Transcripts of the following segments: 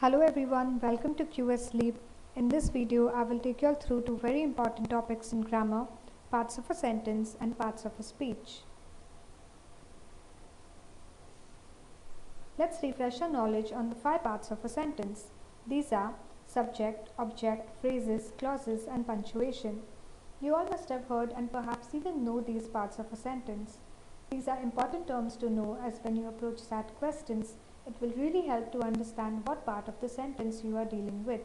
Hello everyone, welcome to QS Leap. In this video, I will take you all through two very important topics in grammar, parts of a sentence and parts of a speech. Let's refresh our knowledge on the 5 parts of a sentence. These are subject, object, phrases, clauses and punctuation. You all must have heard and perhaps even know these parts of a sentence. These are important terms to know, as when you approach SAT questions, it will really help to understand what part of the sentence you are dealing with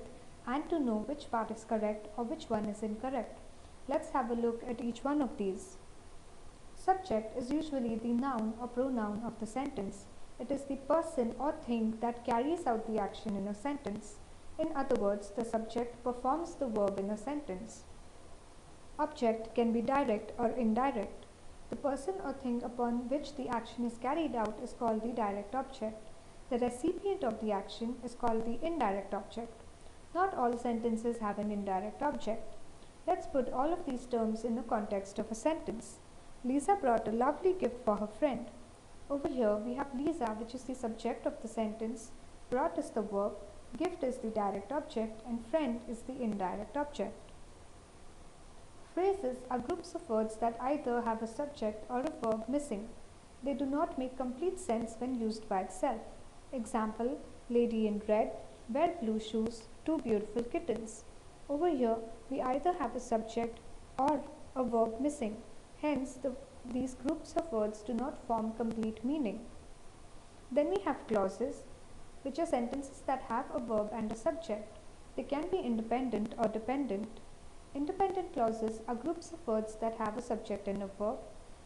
and to know which part is correct or which one is incorrect. Let's have a look at each one of these. Subject is usually the noun or pronoun of the sentence. It is the person or thing that carries out the action in a sentence. In other words, the subject performs the verb in a sentence. Object can be direct or indirect. The person or thing upon which the action is carried out is called the direct object. The recipient of the action is called the indirect object. Not all sentences have an indirect object. Let's put all of these terms in the context of a sentence. Lisa brought a lovely gift for her friend. Over here we have Lisa, which is the subject of the sentence, brought is the verb, gift is the direct object, and friend is the indirect object. Phrases are groups of words that either have a subject or a verb missing. They do not make complete sense when used by itself. Example, lady in red, wear blue shoes, two beautiful kittens. Over here, we either have a subject or a verb missing. Hence, these groups of words do not form complete meaning. Then we have clauses, which are sentences that have a verb and a subject. They can be independent or dependent. Independent clauses are groups of words that have a subject and a verb.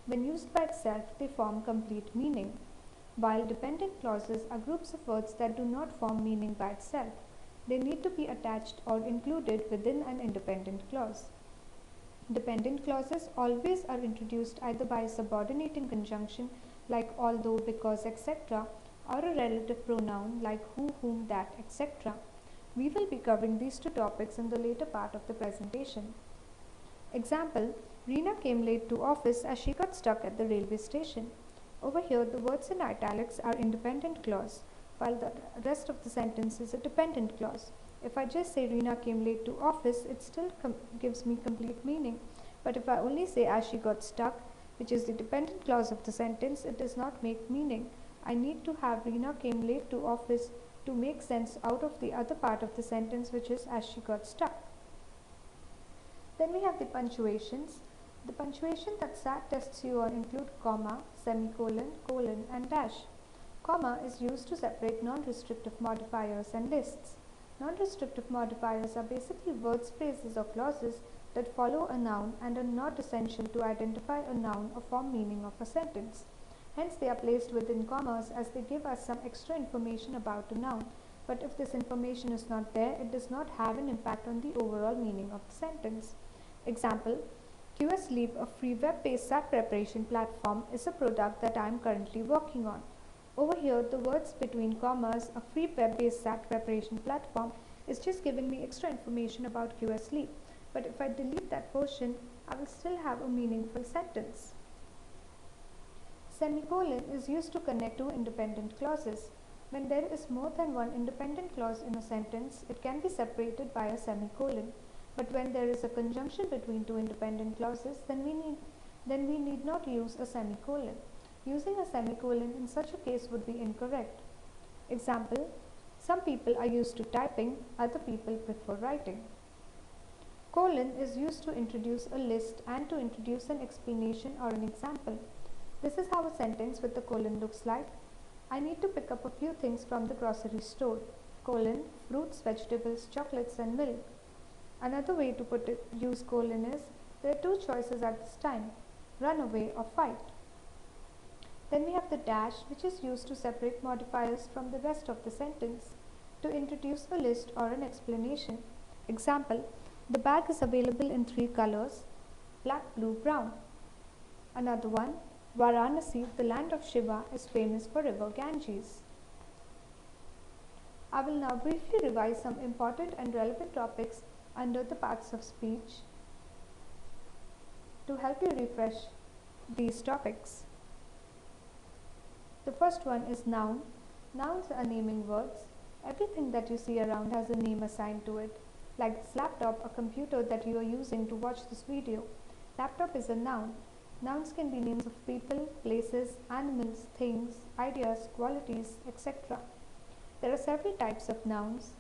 When used by itself, they form complete meaning, while dependent clauses are groups of words that do not form meaning by itself. They need to be attached or included within an independent clause. Dependent clauses always are introduced either by a subordinating conjunction like although, because, etc., or a relative pronoun like who, whom, that, etc. We will be covering these two topics in the later part of the presentation. Example, Reena came late to office as she got stuck at the railway station. Over here, the words in italics are independent clause, while the rest of the sentence is a dependent clause. If I just say Reena came late to office, it still gives me complete meaning. But if I only say as she got stuck, which is the dependent clause of the sentence, it does not make meaning. I need to have Reena came late to office to make sense out of the other part of the sentence, which is as she got stuck. Then we have the punctuations. The punctuation that SAT tests you on include comma, semicolon, colon and dash. Comma is used to separate non-restrictive modifiers and lists. Non-restrictive modifiers are basically words, phrases or clauses that follow a noun and are not essential to identify a noun or form meaning of a sentence. Hence they are placed within commas as they give us some extra information about a noun, but if this information is not there, it does not have an impact on the overall meaning of the sentence. Example, QS Leap, a free web-based SAT preparation platform, is a product that I am currently working on. Over here, the words between commas, a free web-based SAT preparation platform, is just giving me extra information about QS Leap. But if I delete that portion, I will still have a meaningful sentence. Semicolon is used to connect two independent clauses. When there is more than one independent clause in a sentence, it can be separated by a semicolon. But when there is a conjunction between two independent clauses, then we need not use a semicolon. Using a semicolon in such a case would be incorrect. Example, some people are used to typing, other people prefer writing. Colon is used to introduce a list and to introduce an explanation or an example. This is how a sentence with the colon looks like. I need to pick up a few things from the grocery store. Colon, fruits, vegetables, chocolates and milk. Another way to use colon is, there are two choices at this time, run away or fight. Then we have the dash, which is used to separate modifiers from the rest of the sentence, to introduce a list or an explanation. Example, the bag is available in 3 colors, black, blue, brown. Another one, Varanasi, the land of Shiva, is famous for river Ganges. I will now briefly revise some important and relevant topics under the parts of speech to help you refresh these topics. The first one is noun. Nouns are naming words. Everything that you see around has a name assigned to it. Like this laptop, a computer that you are using to watch this video. Laptop is a noun. Nouns can be names of people, places, animals, things, ideas, qualities, etc. There are several types of nouns.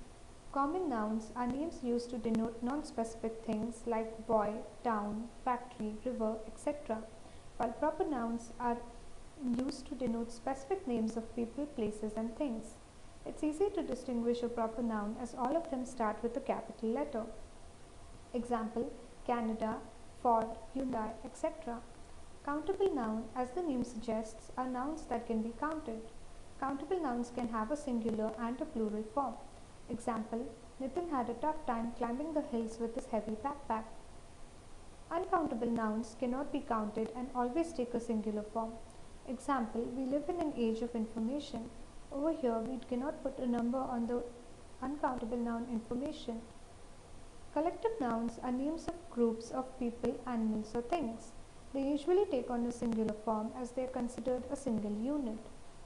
Common nouns are names used to denote non-specific things like boy, town, factory, river, etc., while proper nouns are used to denote specific names of people, places, and things. It's easy to distinguish a proper noun as all of them start with a capital letter. Example, Canada, Ford, Hyundai, etc. Countable noun, as the name suggests, are nouns that can be counted. Countable nouns can have a singular and a plural form. Example, Nitin had a tough time climbing the hills with his heavy backpack. Uncountable nouns cannot be counted and always take a singular form. Example, we live in an age of information. Over here, we cannot put a number on the uncountable noun information. Collective nouns are names of groups of people, animals, or things. They usually take on a singular form as they are considered a single unit.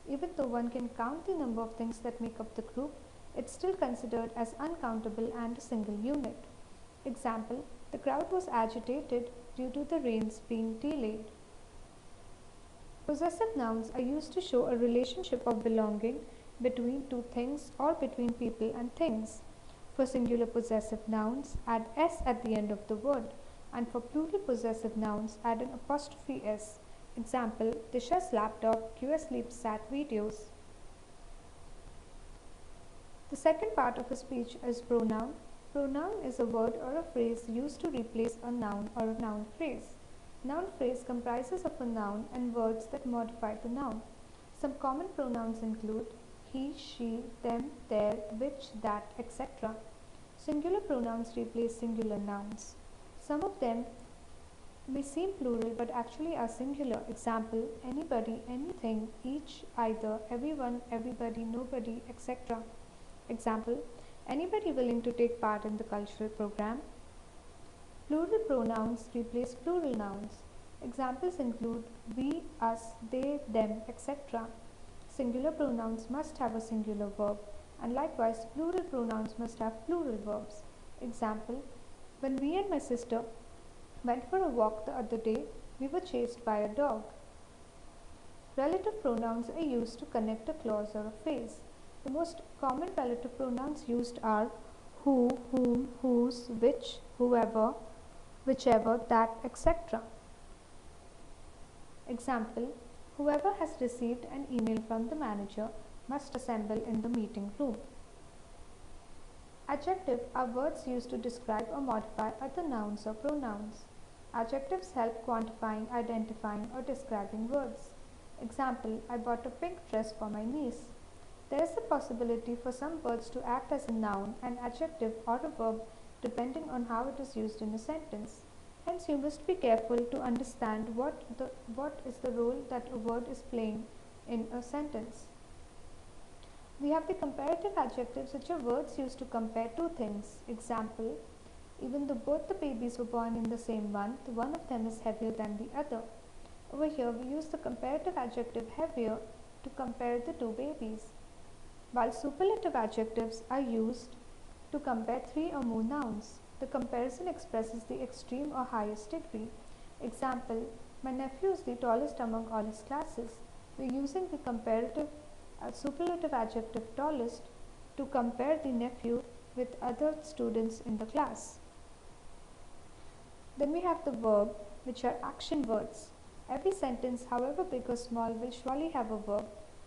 Even though one can count the number of things that make up the group, it's still considered as uncountable and a single unit. Example, the crowd was agitated due to the rains being delayed. Possessive nouns are used to show a relationship of belonging between two things or between people and things. For singular possessive nouns, add s at the end of the word, and for plural possessive nouns, add an apostrophe s. Example, Disha's laptop, QS Sleep's sat videos. The second part of a speech is pronoun. Pronoun is a word or a phrase used to replace a noun or a noun phrase. Noun phrase comprises of a noun and words that modify the noun. Some common pronouns include he, she, them, their, which, that, etc. Singular pronouns replace singular nouns. Some of them may seem plural but actually are singular. Example, anybody, anything, each, either, everyone, everybody, nobody, etc. Example, anybody willing to take part in the cultural program? Plural pronouns replace plural nouns. Examples include we, us, they, them, etc. Singular pronouns must have a singular verb, and likewise plural pronouns must have plural verbs. Example, when me and my sister went for a walk the other day, we were chased by a dog. Relative pronouns are used to connect a clause or a phrase. The most common relative pronouns used are who, whom, whose, which, whoever, whichever, that, etc. Example, whoever has received an email from the manager must assemble in the meeting room. Adjective are words used to describe or modify other nouns or pronouns. Adjectives help quantifying, identifying, or describing words. Example, I bought a pink dress for my niece. There is the possibility for some words to act as a noun, an adjective, or a verb depending on how it is used in a sentence. Hence, you must be careful to understand what is the role that a word is playing in a sentence. We have the comparative adjectives, which are words used to compare two things. Example, even though both the babies were born in the same month, one of them is heavier than the other. Over here, we use the comparative adjective heavier to compare the two babies, while superlative adjectives are used to compare three or more nouns. The comparison expresses the extreme or highest degree. Example, my nephew is the tallest among all his classes. We are using the comparative superlative adjective tallest to compare the nephew with other students in the class. Then we have the verb, which are action words. Every sentence, however big or small, will surely have a verb.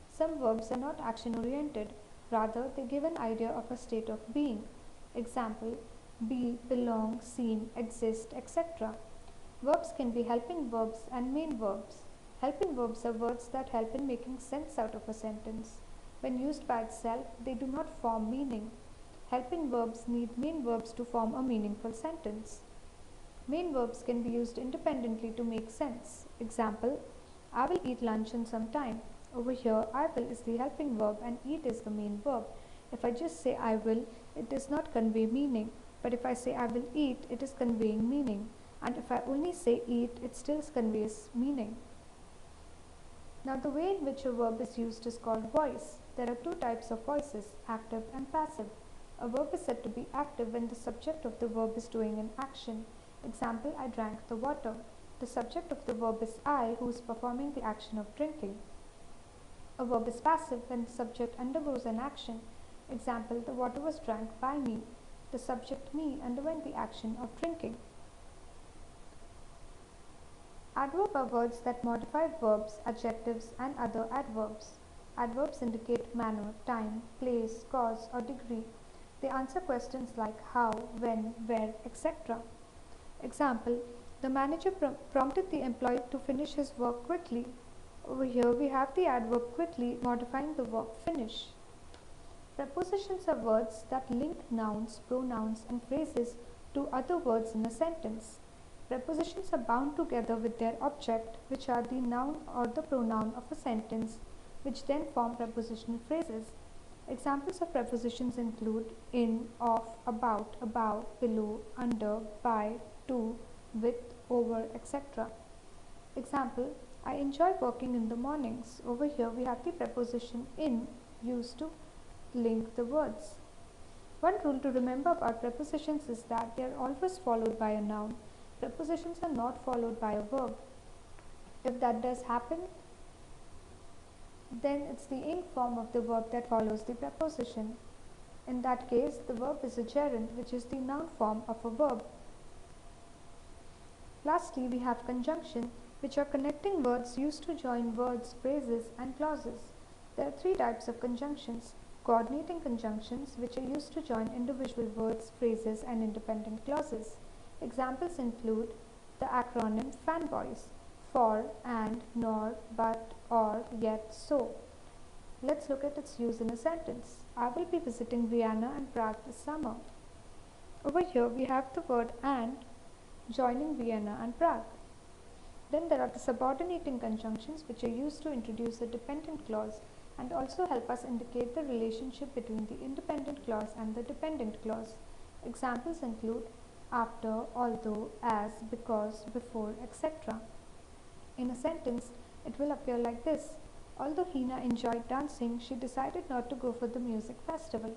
Some verbs are not action oriented, rather they give an idea of a state of being. Example, be, belong, seem, exist, etc. Verbs can be helping verbs and main verbs. Helping verbs are words that help in making sense out of a sentence. When used by itself, they do not form meaning. Helping verbs need main verbs to form a meaningful sentence. Main verbs can be used independently to make sense. Example, I will eat lunch in some time. Over here, I will is the helping verb and eat is the main verb. If I just say I will, it does not convey meaning. But if I say I will eat, it is conveying meaning. And if I only say eat, it still conveys meaning. Now the way in which a verb is used is called voice. there are two types of voices, active and passive. A verb is said to be active when the subject of the verb is doing an action. Example, I drank the water. The subject of the verb is I, who is performing the action of drinking. A verb is passive when the subject undergoes an action. Example, the water was drank by me. The subject me underwent the action of drinking. Adverbs are words that modify verbs, adjectives, and other adverbs. Adverbs indicate manner, time, place, cause, or degree. They answer questions like how, when, where, etc. Example, the manager prompted the employee to finish his work quickly. Over here we have the adverb quickly modifying the verb finish. Prepositions are words that link nouns, pronouns, and phrases to other words in a sentence. Prepositions are bound together with their object, which are the noun or the pronoun of a sentence, which then form prepositional phrases. Examples of prepositions include in, of, about, above, below, under, by, to, with, over, etc. Example, I enjoy working in the mornings. Over here we have the preposition in used to link the words. One rule to remember about prepositions is that they are always followed by a noun. Prepositions are not followed by a verb. If that does happen, then it's the ing form of the verb that follows the preposition. In that case, the verb is a gerund, which is the noun form of a verb. Lastly, we have conjunction, which are connecting words used to join words, phrases, and clauses. There are three types of conjunctions. Coordinating conjunctions, which are used to join individual words, phrases, and independent clauses. Examples include the acronym FANBOYS, for, and, nor, but, or, yet, so. Let's look at its use in a sentence. I will be visiting Vienna and Prague this summer. Over here we have the word and joining Vienna and Prague. Then there are the subordinating conjunctions, which are used to introduce a dependent clause and also help us indicate the relationship between the independent clause and the dependent clause. Examples include after, although, as, because, before, etc. In a sentence, it will appear like this. Although Hina enjoyed dancing, she decided not to go for the music festival.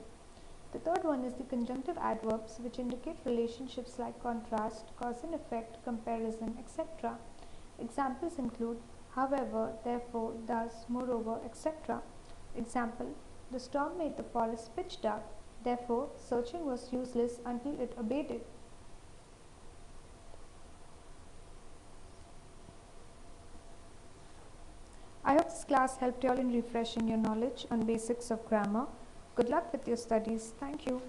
The third one is the conjunctive adverbs, which indicate relationships like contrast, cause and effect, comparison, etc. Examples include however, therefore, thus, moreover, etc. Example, the storm made the forest pitch dark. Therefore, searching was useless until it abated. I hope this class helped you all in refreshing your knowledge on basics of grammar. Good luck with your studies. Thank you.